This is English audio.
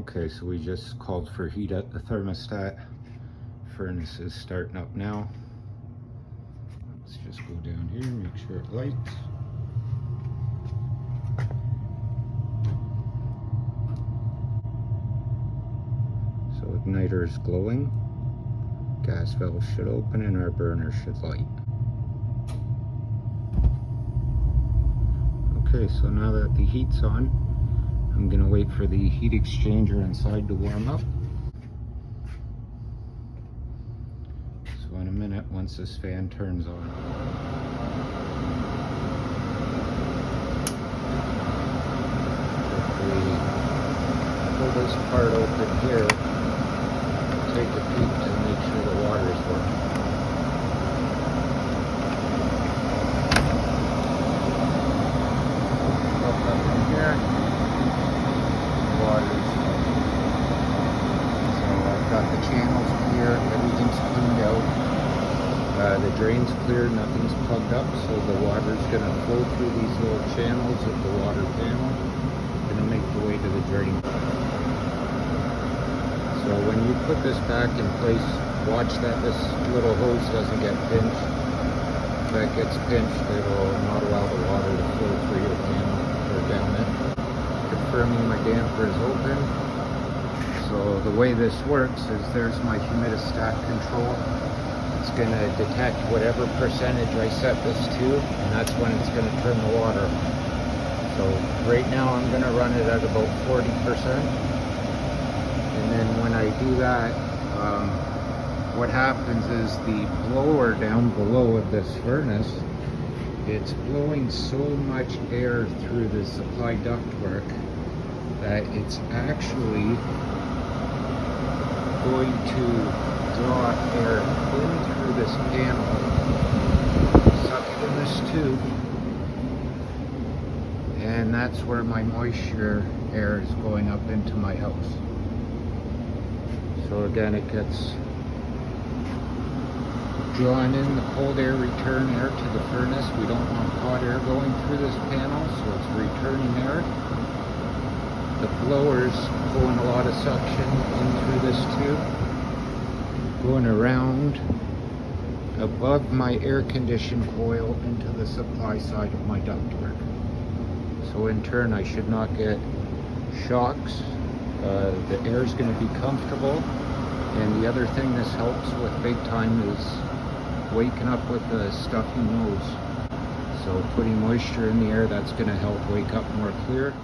Okay, so we just called for heat at the thermostat. Furnace is starting up now. Let's just go down here, make sure it lights. So igniter is glowing. Gas valve should open and our burner should light. Okay, so now that the heat's on, I'm gonna wait for the heat exchanger inside to warm up. So in a minute, once this fan turns on. If we pull this part open here, take a peek to make sure the water is working. Look up in here, water's so I've got the channels clear, everything's cleaned out. The drain's clear, nothing's plugged up, so the water's going to flow through these little channels of the water panel, going to make the way to the drain. So when you put this back in place, watch that this little hose doesn't get pinched. If that gets pinched, it will not allow the water to flow through your panel or down it. Confirming my damper is open. So the way this works is there's my humidistat control. It's going to detect whatever percentage I set this to, and that's when it's going to turn the water. So right now I'm going to run it at about 40%. And then when I do that, what happens is the blower down below of this furnace, it's blowing so much air through the supply ductwork that it's actually going to draw air in through this panel, suck it in this tube, and that's where my moisture air is going up into my house. So again, it gets drawn in, the cold air, return air to the furnace. We don't want hot air going through this panel, so it's returning air. The blower's pulling a lot of suction in through this tube, going around above my air condition coil into the supply side of my ductwork. So in turn, I should not get shocks. The air is going to be comfortable. And the other thing this helps with big time is waking up with a stuffy nose. So putting moisture in the air, that's going to help wake up more clear.